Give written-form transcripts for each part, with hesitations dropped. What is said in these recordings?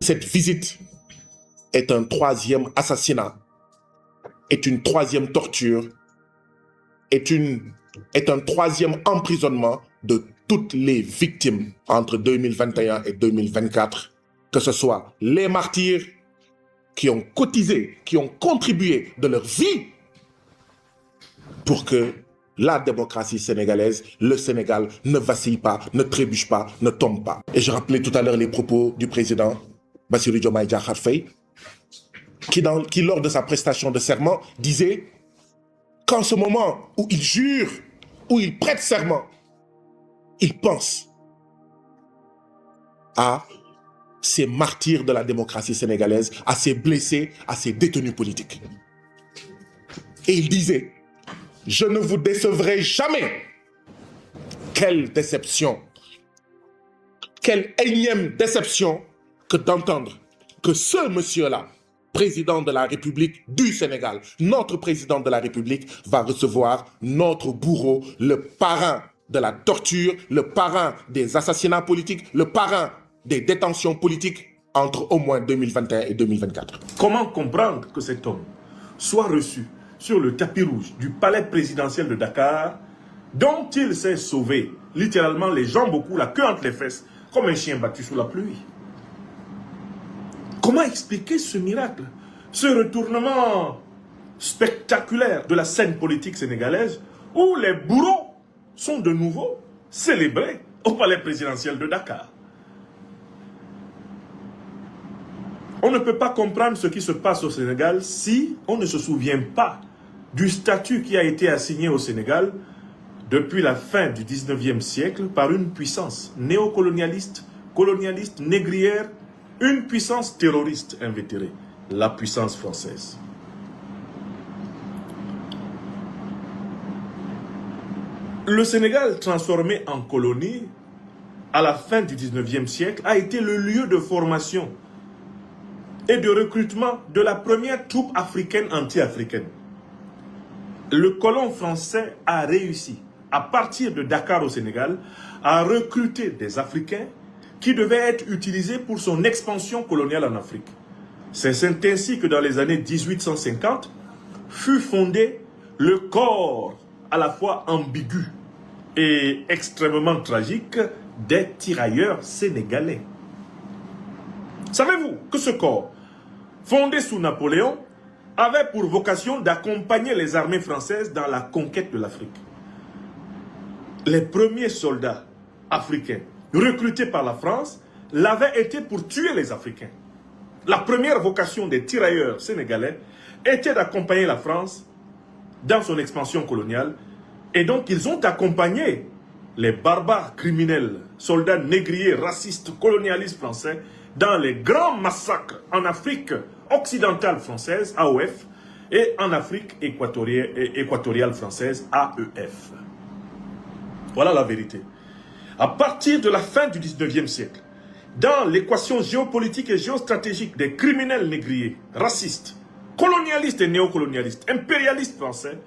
Cette visite est un troisième assassinat, est une troisième torture, est un troisième emprisonnement de toutes les victimes entre 2021 et 2024, que ce soit les martyrs qui ont cotisé, qui ont contribué de leur vie pour que la démocratie sénégalaise, le Sénégal, ne vacille pas, ne trébuche pas, ne tombe pas. Et je rappelais tout à l'heure les propos du président Bassirou Diomaye Diakhar Faye, qui lors de sa prestation de serment disait qu'en ce moment où il jure, où il prête serment, il pense à ces martyrs de la démocratie sénégalaise, à ces blessés, à ces détenus politiques. Et il disait: je ne vous décevrai jamais. Quelle déception! Quelle énième déception que d'entendre que ce monsieur-là, président de la République du Sénégal, notre président de la République, va recevoir notre bourreau, le parrain de la torture, le parrain des assassinats politiques, le parrain des détentions politiques entre au moins 2021 et 2024. Comment comprendre que cet homme soit reçu sur le tapis rouge du palais présidentiel de Dakar, dont il s'est sauvé, littéralement les jambes au cou, la queue entre les fesses, comme un chien battu sous la pluie? Comment expliquer ce miracle, ce retournement spectaculaire de la scène politique sénégalaise, où les bourreaux sont de nouveau célébrés au palais présidentiel de Dakar? On ne peut pas comprendre ce qui se passe au Sénégal si on ne se souvient pas du statut qui a été assigné au Sénégal depuis la fin du 19e siècle par une puissance néocolonialiste, colonialiste, négrière, une puissance terroriste invétérée, la puissance française. Le Sénégal, transformé en colonie à la fin du 19e siècle, a été le lieu de formation et de recrutement de la première troupe africaine anti-africaine. Le colon français a réussi, à partir de Dakar au Sénégal, à recruter des Africains qui devaient être utilisés pour son expansion coloniale en Afrique. C'est ainsi que dans les années 1850 fut fondé le corps à la fois ambigu et extrêmement tragique des tirailleurs sénégalais. Savez-vous que ce corps, fondé sous Napoléon, avait pour vocation d'accompagner les armées françaises dans la conquête de l'Afrique? Les premiers soldats africains recrutés par la France l'avaient été pour tuer les Africains. La première vocation des tirailleurs sénégalais était d'accompagner la France dans son expansion coloniale, et donc ils ont accompagné les barbares criminels, soldats négriers, racistes, colonialistes français dans les grands massacres en Afrique occidentale française, AOF, et en Afrique équatoriale française, AEF. Voilà la vérité. À partir de la fin du 19e siècle, dans l'équation géopolitique et géostratégique des criminels négriers, racistes, colonialistes et néocolonialistes, impérialistes français,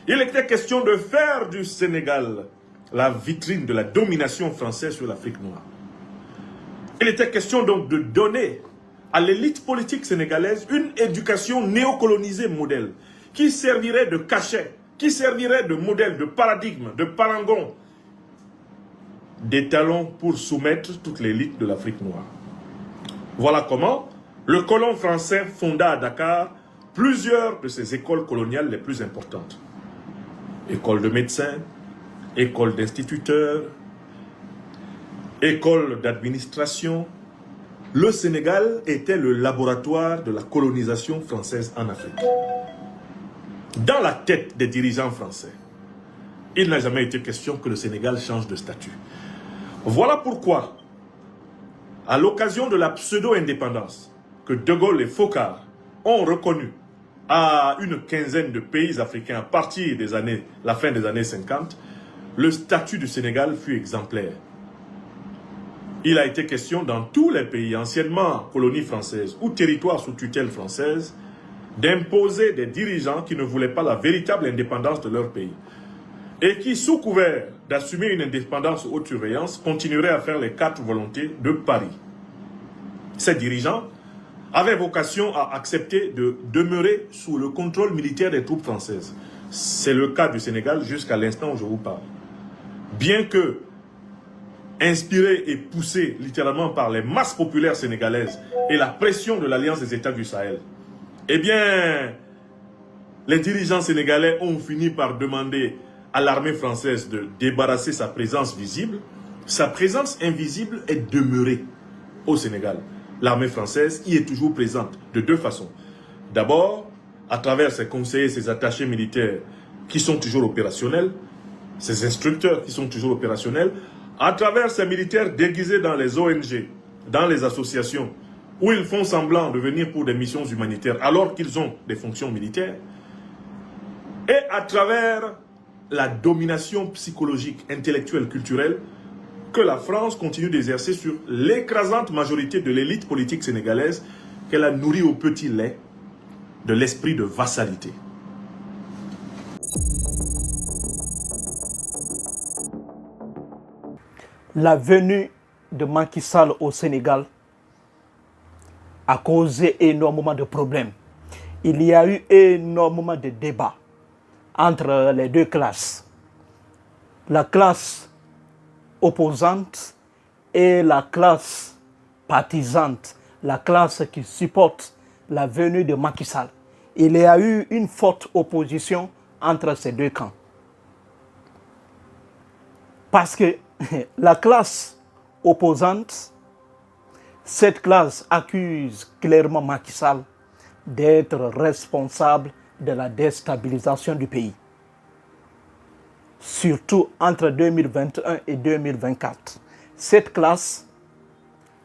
il était question de faire du Sénégal la vitrine de la domination française sur l'Afrique noire. Il était question donc de donner à l'élite politique sénégalaise une éducation néocolonisée modèle, qui servirait de cachet, qui servirait de modèle, de paradigme, de parangon, d'étalon pour soumettre toute l'élite de l'Afrique noire. Voilà comment le colon français fonda à Dakar plusieurs de ses écoles coloniales les plus importantes. École de médecins, école d'instituteurs, école d'administration. Le Sénégal était le laboratoire de la colonisation française en Afrique. Dans la tête des dirigeants français, il n'a jamais été question que le Sénégal change de statut. Voilà pourquoi, à l'occasion de la pseudo-indépendance que De Gaulle et Foccart ont reconnue à une quinzaine de pays africains à partir des années, la fin des années 50, le statut du Sénégal fut exemplaire. Il a été question dans tous les pays anciennement colonies françaises ou territoires sous tutelle française d'imposer des dirigeants qui ne voulaient pas la véritable indépendance de leur pays et qui, sous couvert d'assumer une indépendance haute surveillance, continueraient à faire les quatre volontés de Paris. Ces dirigeants avaient vocation à accepter de demeurer sous le contrôle militaire des troupes françaises. C'est le cas du Sénégal jusqu'à l'instant où je vous parle. Bien que inspirés et poussés littéralement par les masses populaires sénégalaises et la pression de l'Alliance des États du Sahel, eh bien, les dirigeants sénégalais ont fini par demander à l'armée française de débarrasser sa présence visible. Sa présence invisible est demeurée au Sénégal. L'armée française y est toujours présente de deux façons. D'abord, à travers ses conseillers, ses attachés militaires qui sont toujours opérationnels, ses instructeurs qui sont toujours opérationnels, à travers ces militaires déguisés dans les ONG, dans les associations, où ils font semblant de venir pour des missions humanitaires alors qu'ils ont des fonctions militaires, et à travers la domination psychologique, intellectuelle, culturelle que la France continue d'exercer sur l'écrasante majorité de l'élite politique sénégalaise qu'elle a nourrie au petit lait de l'esprit de vassalité. La venue de Macky Sall au Sénégal a causé énormément de problèmes. Il y a eu énormément de débats entre les deux classes. La classe opposante et la classe partisante, la classe qui supporte la venue de Macky Sall. Il y a eu une forte opposition entre ces deux camps. Parce que la classe opposante, cette classe accuse clairement Macky Sall d'être responsable de la déstabilisation du pays. Surtout entre 2021 et 2024. Cette classe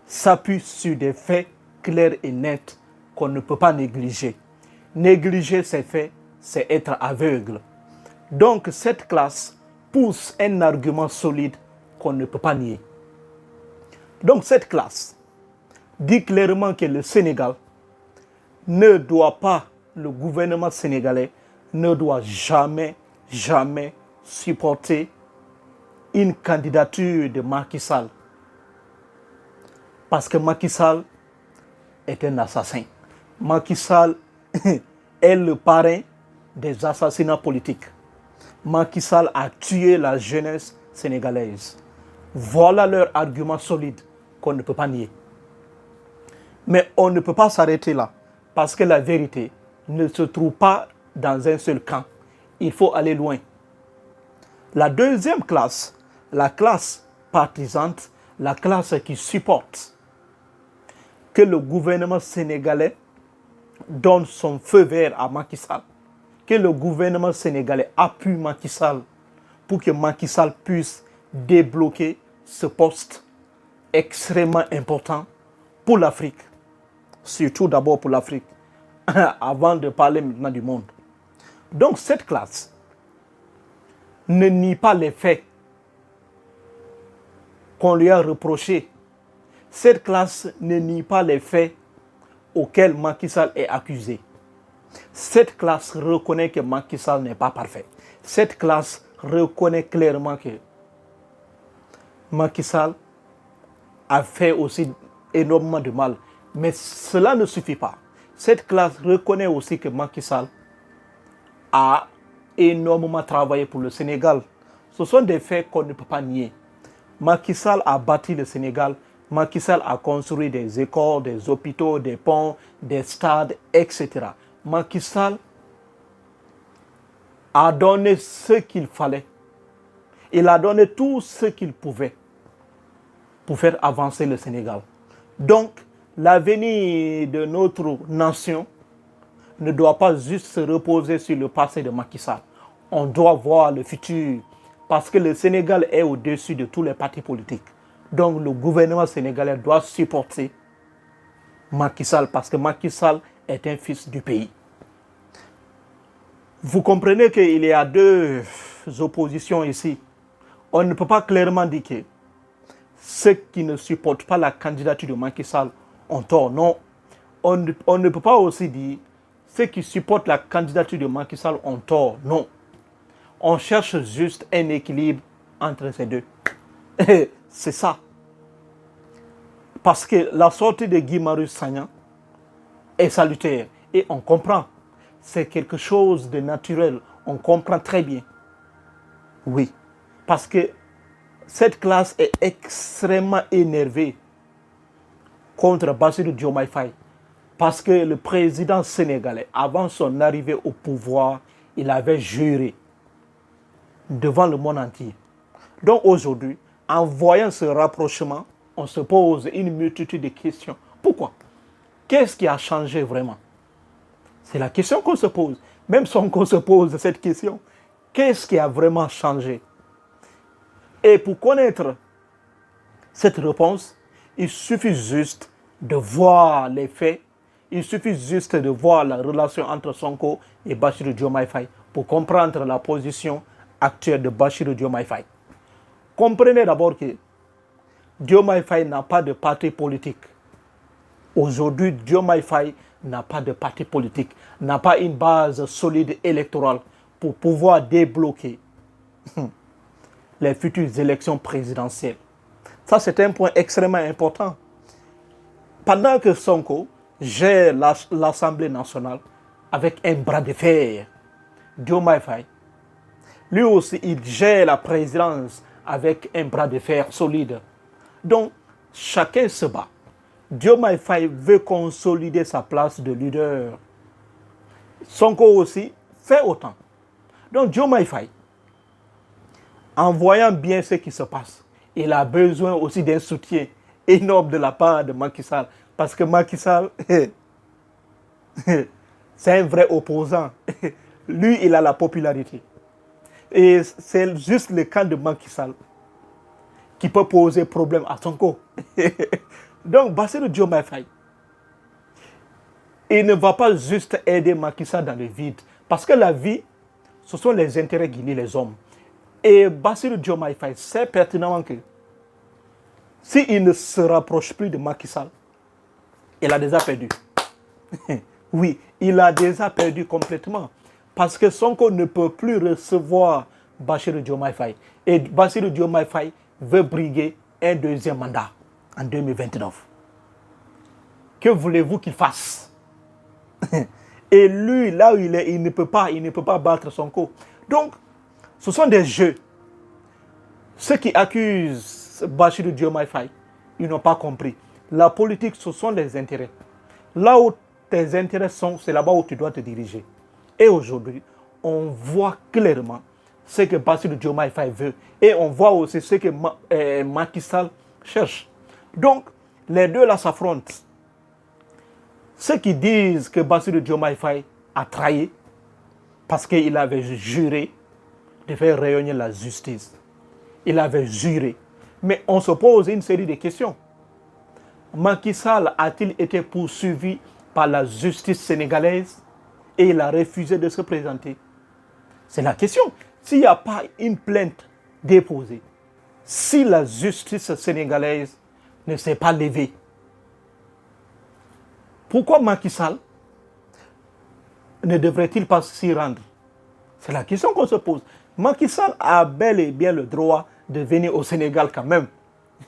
s'appuie sur des faits clairs et nets qu'on ne peut pas négliger. Négliger ces faits, c'est être aveugle. Donc cette classe pousse un argument solide qu'on ne peut pas nier. Donc cette classe dit clairement que le Sénégal ne doit pas, le gouvernement sénégalais ne doit jamais supporter une candidature de Macky Sall. Parce que Macky Sall est un assassin. Macky Sall est le parrain des assassinats politiques. Macky Sall a tué la jeunesse sénégalaise. Voilà leur argument solide qu'on ne peut pas nier. Mais on ne peut pas s'arrêter là, parce que la vérité ne se trouve pas dans un seul camp. Il faut aller loin. La deuxième classe, la classe partisante, la classe qui supporte que le gouvernement sénégalais donne son feu vert à Macky Sall, que le gouvernement sénégalais appuie Macky Sall pour que Macky Sall puisse débloquer ce poste extrêmement important pour l'Afrique. Surtout d'abord pour l'Afrique, avant de parler maintenant du monde. Donc cette classe ne nie pas les faits qu'on lui a reprochés. Cette classe ne nie pas les faits auxquels Macky Sall est accusé. Cette classe reconnaît que Macky Sall n'est pas parfait. Cette classe reconnaît clairement que Macky Sall a fait aussi énormément de mal. Mais cela ne suffit pas. Cette classe reconnaît aussi que Macky Sall a énormément travaillé pour le Sénégal. Ce sont des faits qu'on ne peut pas nier. Macky Sall a bâti le Sénégal. Macky Sall a construit des écoles, des hôpitaux, des ponts, des stades, etc. Macky Sall a donné ce qu'il fallait. Il a donné tout ce qu'il pouvait pour faire avancer le Sénégal. Donc, l'avenir de notre nation ne doit pas juste se reposer sur le passé de Macky Sall. On doit voir le futur parce que le Sénégal est au-dessus de tous les partis politiques. Donc le gouvernement sénégalais doit supporter Macky Sall parce que Macky Sall est un fils du pays. Vous comprenez qu'il y a deux oppositions ici. On ne peut pas clairement dire que ceux qui ne supportent pas la candidature de Macky Sall ont tort. Non. On ne peut pas aussi dire ceux qui supportent la candidature de Macky Sall ont tort. Non. On cherche juste un équilibre entre ces deux. C'est ça. Parce que la sortie de Guy Marius Sagna est salutaire. Et on comprend. C'est quelque chose de naturel. On comprend très bien. Oui. Parce que cette classe est extrêmement énervée contre Bassirou Diomaye Faye. Parce que le président sénégalais, avant son arrivée au pouvoir, il avait juré devant le monde entier. Donc aujourd'hui, en voyant ce rapprochement, on se pose une multitude de questions. Pourquoi? Qu'est-ce qui a changé vraiment? C'est la question qu'on se pose. Même sans qu'on se pose cette question, qu'est-ce qui a vraiment changé? Et pour connaître cette réponse, il suffit juste de voir les faits, il suffit juste de voir la relation entre Sonko et Bassirou Diomaye Faye pour comprendre la position actuelle de Bassirou Diomaye Faye. Comprenez d'abord que Diomaye Faye n'a pas de parti politique. Aujourd'hui, Diomaye Faye n'a pas de parti politique, n'a pas une base solide électorale pour pouvoir débloquer les futures élections présidentielles. Ça, c'est un point extrêmement important. Pendant que Sonko gère l'Assemblée nationale avec un bras de fer, Diomaye Faye, lui aussi, il gère la présidence avec un bras de fer solide. Donc, chacun se bat. Diomaye Faye veut consolider sa place de leader. Sonko aussi fait autant. Donc, Diomaye Faye, en voyant bien ce qui se passe, il a besoin aussi d'un soutien énorme de la part de Macky Sall. Parce que Macky Sall, c'est un vrai opposant. Lui, il a la popularité. Et c'est juste le camp de Macky Sall qui peut poser problème à Sonko. Donc, Bassirou Diomaye Faye, il ne va pas juste aider Macky Sall dans le vide. Parce que la vie, ce sont les intérêts qui lient les hommes. Et Bassirou Diomaye Faye sait pertinemment que s'il ne se rapproche plus de Macky Sall, il a déjà perdu. Oui, il a déjà perdu complètement. Parce que Sonko ne peut plus recevoir Bassirou Diomaye Faye. Et Bassirou Diomaye Faye veut briguer un deuxième mandat en 2029. Que voulez-vous qu'il fasse? Et lui, là où il est, il ne peut pas battre Sonko. Donc, ce sont des jeux. Ceux qui accusent Bassirou Diomaye Faye, ils n'ont pas compris. La politique, ce sont les intérêts. Là où tes intérêts sont, c'est là-bas où tu dois te diriger. Et aujourd'hui, on voit clairement ce que Bassirou Diomaye Faye veut. Et on voit aussi ce que Macky Sall cherche. Donc, les deux là s'affrontent. Ceux qui disent que Bassirou Diomaye Faye a trahi parce qu'il avait juré de faire rayonner la justice. Il avait juré. Mais on se pose une série de questions. Macky Sall a-t-il été poursuivi par la justice sénégalaise et il a refusé de se présenter? C'est la question. S'il n'y a pas une plainte déposée, si la justice sénégalaise ne s'est pas levée, pourquoi Macky Sall ne devrait-il pas s'y rendre? C'est la question qu'on se pose. Macky Sall a bel et bien le droit de venir au Sénégal quand même.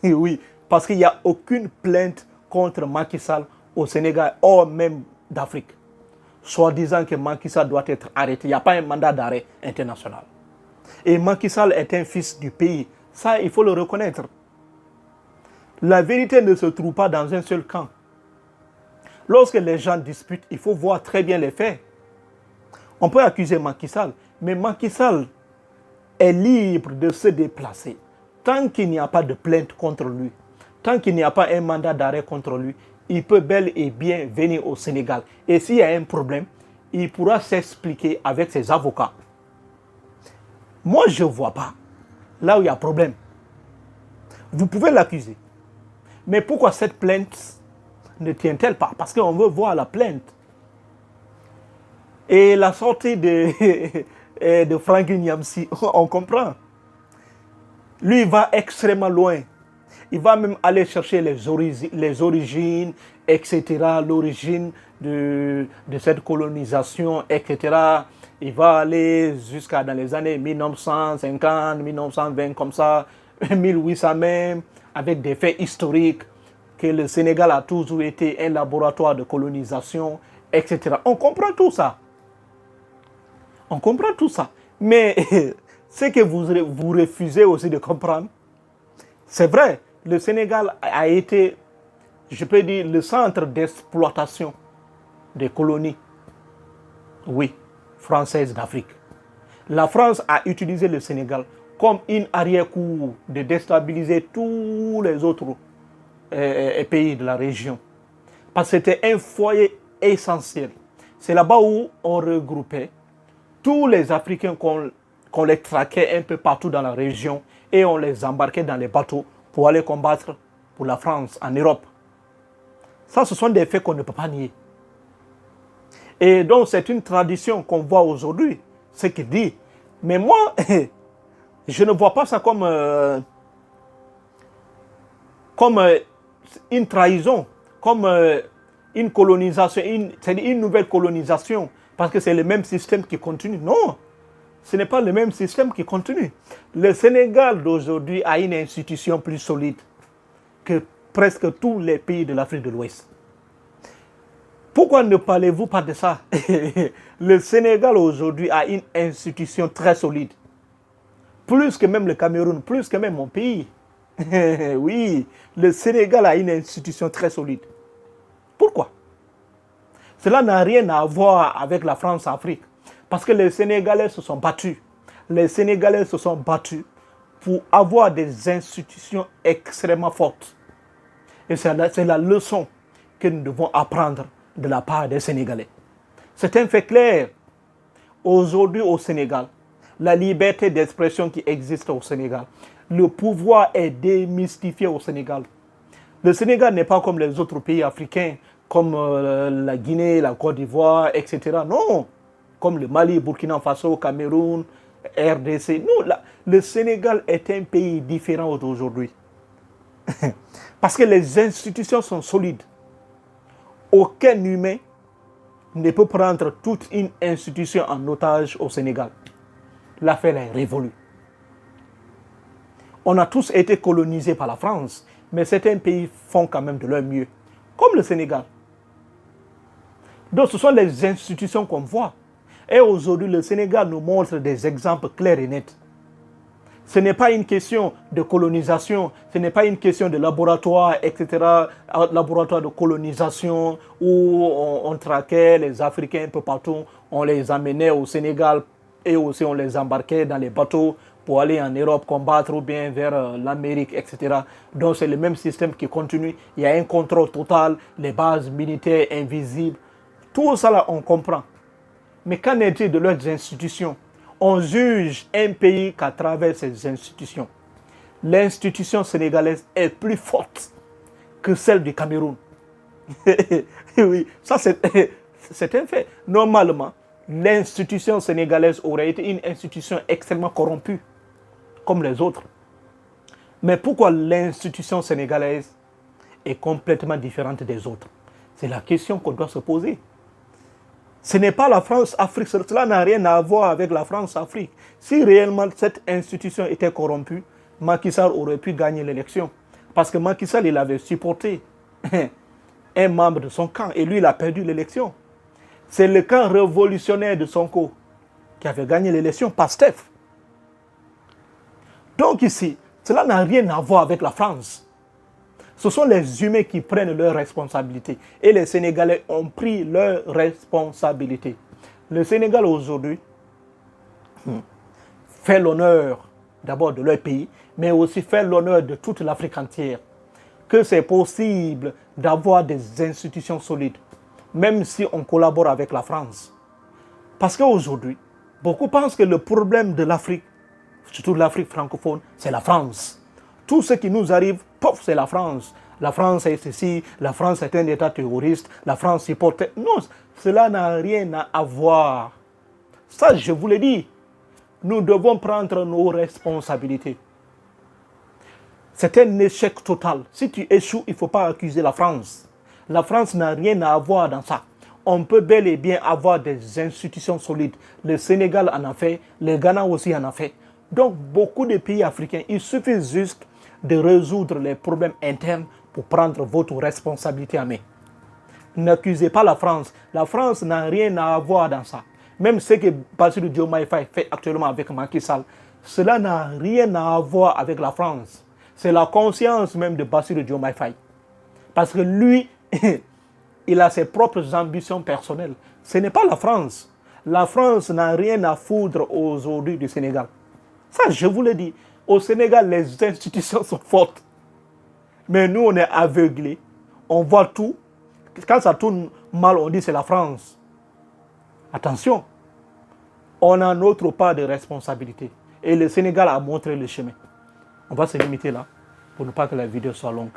Oui, parce qu'il n'y a aucune plainte contre Macky Sall au Sénégal, hors même d'Afrique. Soit disant que Macky Sall doit être arrêté. Il n'y a pas un mandat d'arrêt international. Et Macky Sall est un fils du pays. Ça, il faut le reconnaître. La vérité ne se trouve pas dans un seul camp. Lorsque les gens disputent, il faut voir très bien les faits. On peut accuser Macky Sall, mais Macky Sall est libre de se déplacer. Tant qu'il n'y a pas de plainte contre lui, tant qu'il n'y a pas un mandat d'arrêt contre lui, il peut bel et bien venir au Sénégal. Et s'il y a un problème, il pourra s'expliquer avec ses avocats. Moi, je ne vois pas là où il y a problème. Vous pouvez l'accuser. Mais pourquoi cette plainte ne tient-elle pas? Parce qu'on veut voir la plainte. Et la sortie de Franck Niamsi, on comprend. Lui, il va extrêmement loin. Il va même aller chercher les origines, etc., l'origine de cette colonisation, etc. Il va aller jusqu'à dans les années 1950, 1920, comme ça, 1800 même, avec des faits historiques. que le Sénégal a toujours été un laboratoire de colonisation, etc. On comprend tout ça. On comprend tout ça. Mais ce que vous refusez aussi de comprendre, c'est vrai, le Sénégal a été, je peux dire, le centre d'exploitation des colonies, oui, françaises d'Afrique. La France a utilisé le Sénégal comme une arrière-cour de déstabiliser tous les autres pays de la région. Parce que c'était un foyer essentiel. C'est là-bas où on regroupait tous les Africains qu'on les traquait un peu partout dans la région et on les embarquait dans les bateaux pour aller combattre pour la France en Europe. Ça, ce sont des faits qu'on ne peut pas nier. Et donc, c'est une tradition qu'on voit aujourd'hui, ce qu'il dit. Mais moi, je ne vois pas ça comme une trahison, comme une colonisation, c'est-à-dire une nouvelle colonisation, parce que c'est le même système qui continue. Non, ce n'est pas le même système qui continue. Le Sénégal d'aujourd'hui a une institution plus solide que presque tous les pays de l'Afrique de l'Ouest. Pourquoi ne parlez-vous pas de ça? Le Sénégal aujourd'hui a une institution très solide. Plus que même le Cameroun, plus que même mon pays. Oui, le Sénégal a une institution très solide. Pourquoi? Cela n'a rien à voir avec la France-Afrique. Parce que les Sénégalais se sont battus. Les Sénégalais se sont battus pour avoir des institutions extrêmement fortes. Et c'est la leçon que nous devons apprendre de la part des Sénégalais. C'est un fait clair. Aujourd'hui au Sénégal, la liberté d'expression qui existe au Sénégal, le pouvoir est démystifié au Sénégal. Le Sénégal n'est pas comme les autres pays africains, comme la Guinée, la Côte d'Ivoire, etc. Non, comme le Mali, Burkina Faso, Cameroun, RDC. Non, le Sénégal est un pays différent aujourd'hui. Parce que les institutions sont solides. Aucun humain ne peut prendre toute une institution en otage au Sénégal. L'affaire est révolue. On a tous été colonisés par la France, mais certains pays font quand même de leur mieux, comme le Sénégal. Donc ce sont les institutions qu'on voit. Et aujourd'hui, le Sénégal nous montre des exemples clairs et nets. Ce n'est pas une question de colonisation, ce n'est pas une question de laboratoire, etc., laboratoire de colonisation où on traquait les Africains un peu partout, on les amenait au Sénégal et aussi on les embarquait dans les bateaux pour aller en Europe combattre ou bien vers l'Amérique, etc. Donc c'est le même système qui continue. Il y a un contrôle total, les bases militaires invisibles. Tout ça là, on comprend. Mais qu'en est-il de leurs institutions? On juge un pays qu'à travers ses institutions. L'institution sénégalaise est plus forte que celle du Cameroun. Oui, ça c'est un fait. Normalement, l'institution sénégalaise aurait été une institution extrêmement corrompue, comme les autres. Mais pourquoi l'institution sénégalaise est complètement différente des autres? C'est la question qu'on doit se poser. Ce n'est pas la France-Afrique, cela n'a rien à voir avec la France-Afrique. Si réellement cette institution était corrompue, Macky Sall aurait pu gagner l'élection. Parce que Macky Sall, il avait supporté un membre de son camp et lui, il a perdu l'élection. C'est le camp révolutionnaire de Sonko qui avait gagné l'élection, pas Steph. Donc ici, cela n'a rien à voir avec la France. Ce sont les humains qui prennent leurs responsabilités. Et les Sénégalais ont pris leurs responsabilités. Le Sénégal aujourd'hui fait l'honneur d'abord de leur pays, mais aussi fait l'honneur de toute l'Afrique entière. Que c'est possible d'avoir des institutions solides, même si on collabore avec la France. Parce qu'aujourd'hui, beaucoup pensent que le problème de l'Afrique, surtout l'Afrique francophone, c'est la France. Tout ce qui nous arrive, pof, c'est la France. La France est ceci, la France est un État terroriste, la France supporte... Non, cela n'a rien à voir. Ça, je vous l'ai dit. Nous devons prendre nos responsabilités. C'est un échec total. Si tu échoues, il ne faut pas accuser la France. La France n'a rien à voir dans ça. On peut bel et bien avoir des institutions solides. Le Sénégal en a fait, le Ghana aussi en a fait. Donc, beaucoup de pays africains, il suffit juste de résoudre les problèmes internes pour prendre votre responsabilité en main. N'accusez pas la France. La France n'a rien à voir dans ça. Même ce que Bassirou Diomaye Faye fait actuellement avec Macky Sall, cela n'a rien à voir avec la France. C'est la conscience même de Bassirou Diomaye Faye. Parce que lui, il a ses propres ambitions personnelles. Ce n'est pas la France. La France n'a rien à foutre aujourd'hui du Sénégal. Ça, je vous le dis. Au Sénégal, les institutions sont fortes. Mais nous, on est aveuglés. On voit tout. Quand ça tourne mal, on dit c'est la France. Attention. On a notre part de responsabilité. Et le Sénégal a montré le chemin. On va se limiter là pour ne pas que la vidéo soit longue.